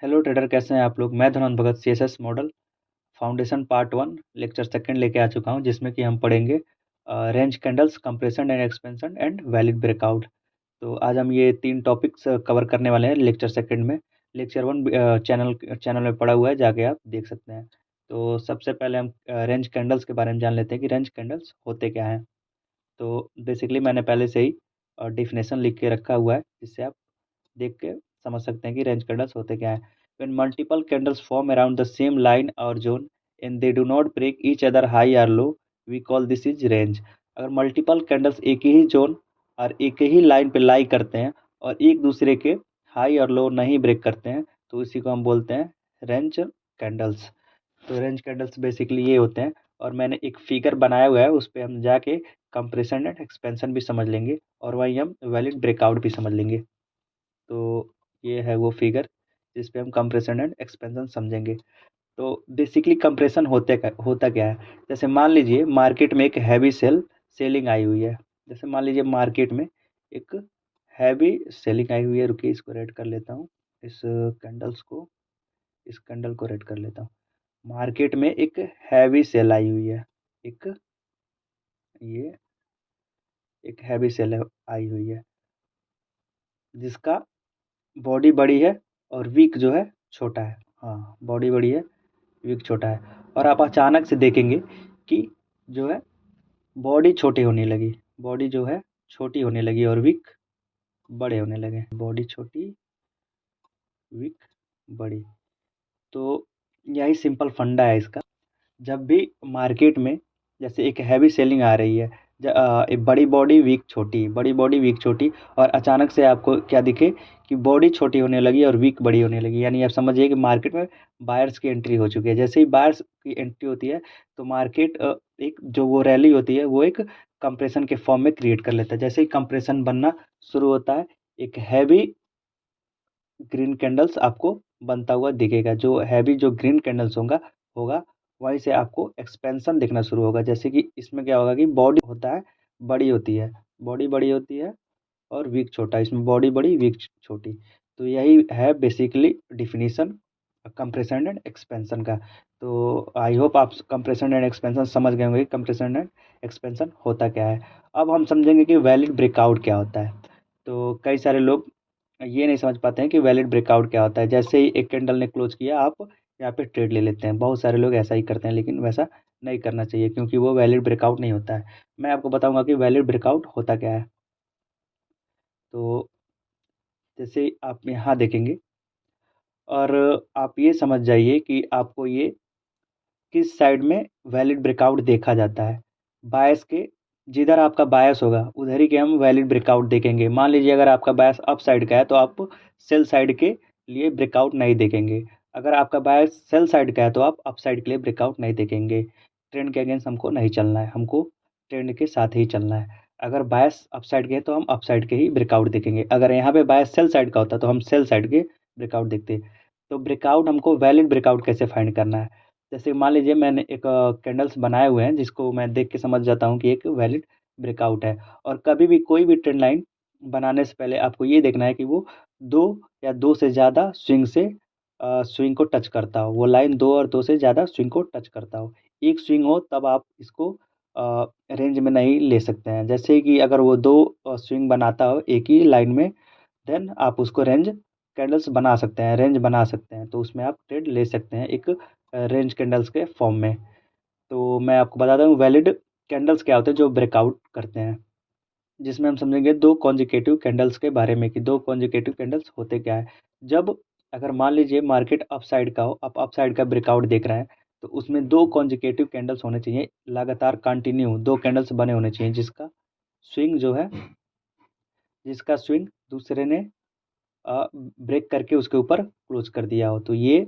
Hello trader, कैसे हैं आप लोग। मैं Dhananjay Bhagat CSS model foundation part 1 lecture second लेके आ चुका हूं, जिसमें कि हम पढ़ेंगे range candles, compression and expansion and valid breakout. तो आज हम ये 3 टॉपिक्स कवर करने वाले हैं लेक्चर सेकंड में। लेक्चर 1 चैनल में पड़ा हुआ है, जाके आप देख सकते हैं। तो सबसे पहले हम रेंज कैंडल्स के बारे में जान लेते हैं कि रेंज कैंडल्स होते क्या हैं। तो बेसिकली मैंने पहले से ही डिफिनेशन लिख के रखा हुआ है, जिससे आप देख के समझ सकते हैं कि रेंज कैंडल्स होते क्या है। When multiple candles form around the same line or zone and they do not break each other high or low, we call this is range। अगर मल्टीपल कैंडल्स एक ही जोन और एक ही लाइन पे लाई करते हैं और एक दूसरे के हाई और लो नहीं ब्रेक करते हैं, तो इसी को हम बोलते हैं रेंज कैंडल्स। तो रेंज कैंडल्स बेसिकली ये होते हैं, और मैंने एक फिगर बनाया हुआ है, उस पर हम जाके कंप्रेशन एंड एक्सपेंशन भी समझ लेंगे और वहीं हम वैलिड ब्रेकआउट भी समझ लेंगे। तो ये है वो फिगर जिस पे हम कंप्रेशन एंड एक्सपेंशन समझेंगे। तो बेसिकली कंप्रेशन होता क्या है। जैसे मान लीजिए मार्केट में एक हैवी सेलिंग आई हुई है। जैसे मान लीजिए मार्केट में एक हैवी सेलिंग आई हुई है। रुकिए, इसको रेड कर लेता हूँ। इस कैंडल्स को इस कैंडल को रेड कर लेता हूँ। मार्केट में एक हैवी सेल आई हुई है। एक ये एक हैवी सेल आई हुई है, जिसका बॉडी बड़ी है और वीक जो है छोटा है। हाँ, बॉडी बड़ी है, वीक छोटा है। और आप अचानक से देखेंगे कि जो है बॉडी छोटी होने लगी। बॉडी जो है छोटी होने लगी और वीक बड़े होने लगे। बॉडी छोटी, वीक बड़ी। तो यही सिंपल फंडा है इसका। जब भी मार्केट में जैसे एक हैवी सेलिंग आ रही है, एक बड़ी बॉडी वीक छोटी, बड़ी बॉडी वीक छोटी, और अचानक से आपको क्या दिखे कि बॉडी छोटी होने लगी और वीक बड़ी होने लगी, यानी आप समझिए कि मार्केट में बायर्स की एंट्री हो चुकी है। जैसे ही बायर्स की एंट्री होती है तो मार्केट एक जो वो रैली होती है वो एक कंप्रेशन के फॉर्म में क्रिएट कर लेता है। जैसे ही कंप्रेशन बनना शुरू होता है, एक हैवी ग्रीन कैंडल्स आपको बनता हुआ दिखेगा। जो हैवी जो ग्रीन कैंडल्स होगा वहीं से आपको एक्सपेंशन दिखना शुरू होगा। जैसे कि इसमें क्या होगा कि बॉडी होता है, बड़ी होती है, बॉडी बड़ी होती है और वीक छोटा। इसमें बॉडी बड़ी, वीक छोटी। तो यही है basically definition compression and expansion का। तो आई होप आप कंप्रेशन एंड एक्सपेंशन समझ गए होंगे। कंप्रेशन एंड एक्सपेंशन होता क्या है। अब हम समझेंगे कि वैलिड ब्रेकआउट क्या होता है। तो कई सारे लोग ये नहीं समझ पाते हैं कि वैलिड ब्रेकआउट क्या होता है। जैसे ही एक कैंडल ने क्लोज किया, आप यहाँ पे ट्रेड ले लेते हैं। बहुत सारे लोग ऐसा ही करते हैं, लेकिन वैसा नहीं करना चाहिए, क्योंकि वो वैलिड ब्रेकआउट नहीं होता है। मैं आपको बताऊंगा कि वैलिड ब्रेकआउट होता क्या है। तो जैसे आप यहाँ देखेंगे और आप ये समझ जाइए कि आपको ये किस साइड में वैलिड ब्रेकआउट देखा जाता है। बायस के जिधर आपका बायस होगा उधर ही के हम वैलिड ब्रेकआउट देखेंगे। मान लीजिए अगर आपका बायस अप साइड का है तो आप सेल साइड के लिए ब्रेकआउट नहीं देखेंगे। अगर आपका बायस सेल साइड का है तो आप अप साइड के लिए ब्रेकआउट नहीं देखेंगे। ट्रेंड के अगेंस्ट हमको नहीं चलना है, हमको ट्रेंड के साथ ही चलना है। अगर बायस अप साइड के है तो हम अप साइड के ही ब्रेकआउट देखेंगे। अगर यहाँ पे बायस सेल साइड का होता तो हम सेल साइड के ब्रेकआउट देखते। तो ब्रेकआउट हमको वैलिड ब्रेकआउट कैसे फाइंड करना है। जैसे मान लीजिए मैंने एक कैंडल्स बनाए हुए हैं, जिसको मैं देख के समझ जाता हूँ कि एक वैलिड ब्रेकआउट है। और कभी भी कोई भी ट्रेंड लाइन बनाने से पहले आपको ये देखना है कि वो दो या दो से ज़्यादा स्विंग को टच करता हो। वो लाइन दो और दो से ज़्यादा स्विंग को टच करता हो। एक स्विंग हो तब आप इसको रेंज में नहीं ले सकते हैं। जैसे कि अगर वो दो स्विंग बनाता हो एक ही लाइन में, देन आप उसको रेंज कैंडल्स बना सकते हैं, रेंज बना सकते हैं। तो उसमें आप ट्रेड ले सकते हैं एक रेंज कैंडल्स के फॉर्म में। तो मैं आपको बताता हूँ वैलिड कैंडल्स क्या होते हैं जो ब्रेकआउट करते हैं, जिसमें हम समझेंगे दो कॉन्जिकेटिव कैंडल्स के बारे में कि दो कॉन्जिकेटिव कैंडल्स होते क्या है। जब अगर मान लीजिए मार्केट अप साइड का हो, आप अप साइड का ब्रेकआउट देख रहे हैं, तो उसमें दो कॉन्जिकेटिव कैंडल्स होने चाहिए, लगातार कंटिन्यू दो कैंडल्स बने होने चाहिए, स्विंग जो है जिसका स्विंग दूसरे ने ब्रेक करके उसके ऊपर क्लोज कर दिया हो। तो ये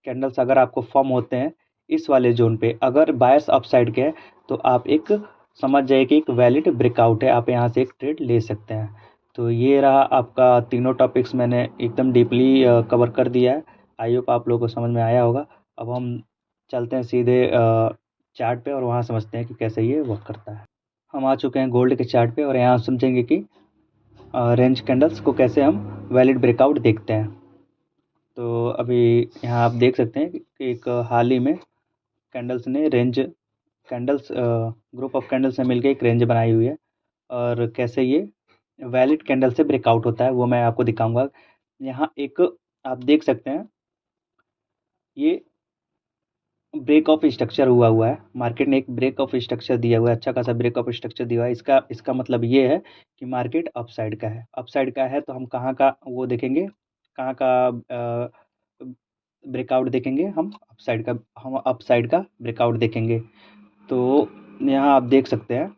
कैंडल्स अगर आपको फॉर्म होते हैं इस वाले जोन पे, अगर बायस अप साइड के हैं, तो आप एक समझ जाइए कि एक वैलिड ब्रेकआउट है, आप यहाँ से एक ट्रेड ले सकते हैं। तो ये रहा आपका तीनों टॉपिक्स, मैंने एकदम डीपली कवर कर दिया है। आई होप आप लोगों को समझ में आया होगा। अब हम चलते हैं सीधे चार्ट पे और वहाँ समझते हैं कि कैसे ये वर्क करता है। हम आ चुके हैं गोल्ड के चार्ट पे और यहाँ समझेंगे कि रेंज कैंडल्स को कैसे हम वैलिड ब्रेकआउट देखते हैं। तो अभी यहाँ आप देख सकते हैं कि एक हाल ही में कैंडल्स ने कैंडल्स ग्रुप ऑफ कैंडल्स ने मिलकर एक रेंज बनाई हुई है, और कैसे ये वैलिड कैंडल से ब्रेकआउट होता है वो मैं आपको दिखाऊंगा। यहाँ एक आप देख सकते हैं, ये ब्रेक ऑफ स्ट्रक्चर हुआ है। मार्केट ने एक ब्रेक ऑफ स्ट्रक्चर दिया हुआ है, अच्छा खासा ब्रेक ऑफ स्ट्रक्चर दिया हुआ है। इसका मतलब ये है कि मार्केट अपसाइड का है। अपसाइड का है तो हम कहाँ का वो देखेंगे, कहाँ का ब्रेकआउट देखेंगे, हम अपसाइड का ब्रेकआउट देखेंगे। तो यहाँ आप देख सकते हैं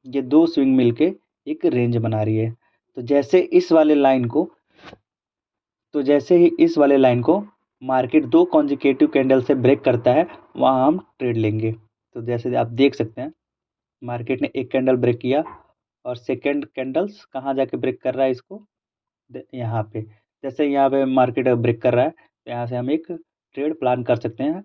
ये दो स्विंग मिलके एक रेंज बना रही है। तो जैसे ही इस वाले लाइन को मार्केट दो कॉन्जिकेटिव कैंडल से ब्रेक करता है, वहाँ हम ट्रेड लेंगे। तो जैसे आप देख सकते हैं, मार्केट ने एक कैंडल ब्रेक किया और सेकंड कैंडल्स कहाँ जाके ब्रेक कर रहा है इसको, यहाँ पे। जैसे यहाँ पे मार्केट ब्रेक कर रहा है, तो यहाँ से हम एक ट्रेड प्लान कर सकते हैं,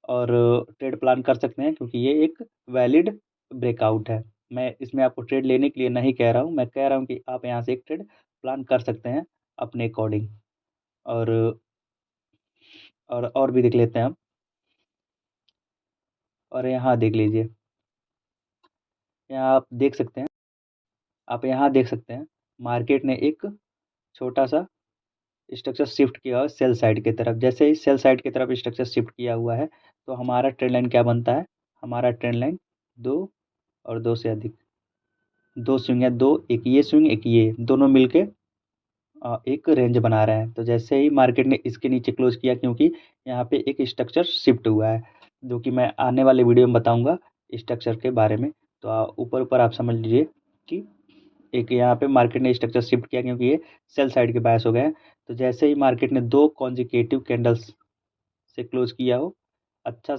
और ट्रेड प्लान कर सकते हैं क्योंकि ये एक वैलिड ब्रेकआउट है। मैं इसमें आपको ट्रेड लेने के लिए नहीं कह रहा हूँ, मैं कह रहा हूँ कि आप यहाँ से एक ट्रेड प्लान कर सकते हैं अपने अकॉर्डिंग। और और भी देख लेते हैं हम। और यहाँ देख लीजिए, यहाँ आप यहाँ देख सकते हैं मार्केट ने एक छोटा सा स्ट्रक्चर शिफ्ट किया है सेल साइड की तरफ। जैसे ही सेल साइड की तरफ स्ट्रक्चर शिफ्ट किया हुआ है, तो हमारा ट्रेंड लाइन क्या बनता है, हमारा ट्रेंड लाइन दो और दो से अधिक, दो स्विंग है, दो, एक ये स्विंग एक ये, दोनों मिलके एक रेंज बना रहे हैं। तो जैसे ही मार्केट ने इसके नीचे क्लोज किया, क्योंकि यहाँ पे एक स्ट्रक्चर शिफ्ट हुआ है, जो कि मैं आने वाले वीडियो में बताऊंगा स्ट्रक्चर के बारे में। तो ऊपर ऊपर आप समझ लीजिए कि एक यहाँ पे मार्केट ने स्ट्रक्चर शिफ्ट किया क्योंकि ये सेल साइड के बायस हो गए हैं। तो जैसे ही मार्केट ने दो कॉन्जिकेटिव कैंडल्स से क्लोज किया हो, अच्छा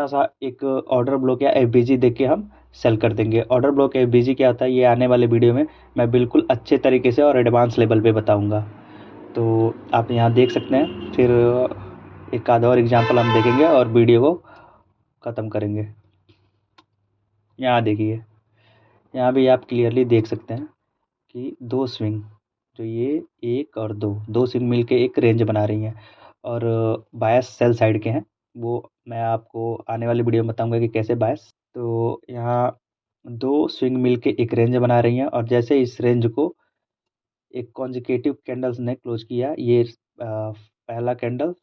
सा एक ऑर्डर ब्लॉक या एफबीजी देख के हम सेल कर देंगे। ऑर्डर ब्लॉक एफबीजी क्या होता है, ये आने वाले वीडियो में मैं बिल्कुल अच्छे तरीके से और एडवांस लेवल पे बताऊंगा। तो आप यहाँ देख सकते हैं। फिर एक आधा और एग्जांपल हम देखेंगे और वीडियो को ख़त्म करेंगे। यहाँ देखिए, यहाँ भी आप क्लियरली देख सकते हैं कि दो स्विंग, जो ये एक और दो, दो स्विंग मिलके एक रेंज बना रही हैं, और बायस सेल साइड के हैं। वो मैं आपको आने वाली वीडियो में बताऊंगा कि कैसे बायस। तो यहाँ दो स्विंग मिलके एक रेंज बना रही हैं, और जैसे इस रेंज को एक कॉन्जिकेटिव कैंडल्स ने क्लोज किया, ये पहला कैंडल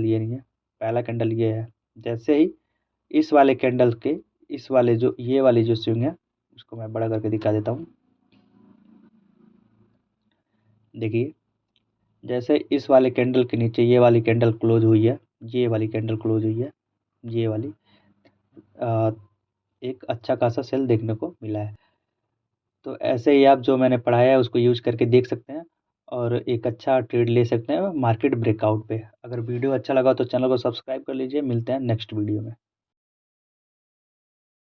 ये नहीं है, पहला कैंडल ये है। जैसे ही इस वाले कैंडल के इस वाले जो ये वाली जो स्विंग है, उसको मैं बड़ा करके दिखा देता हूँ। देखिए, जैसे इस वाले कैंडल के नीचे ये वाली कैंडल क्लोज हुई है, ये वाली कैंडल क्लोज हुई है, ये वाली एक अच्छा खासा सेल देखने को मिला है। तो ऐसे ही आप जो मैंने पढ़ाया है उसको यूज करके देख सकते हैं, और एक अच्छा ट्रेड ले सकते हैं मार्केट ब्रेकआउट पे। अगर वीडियो अच्छा लगा तो चैनल को सब्सक्राइब कर लीजिए। मिलते हैं नेक्स्ट वीडियो में।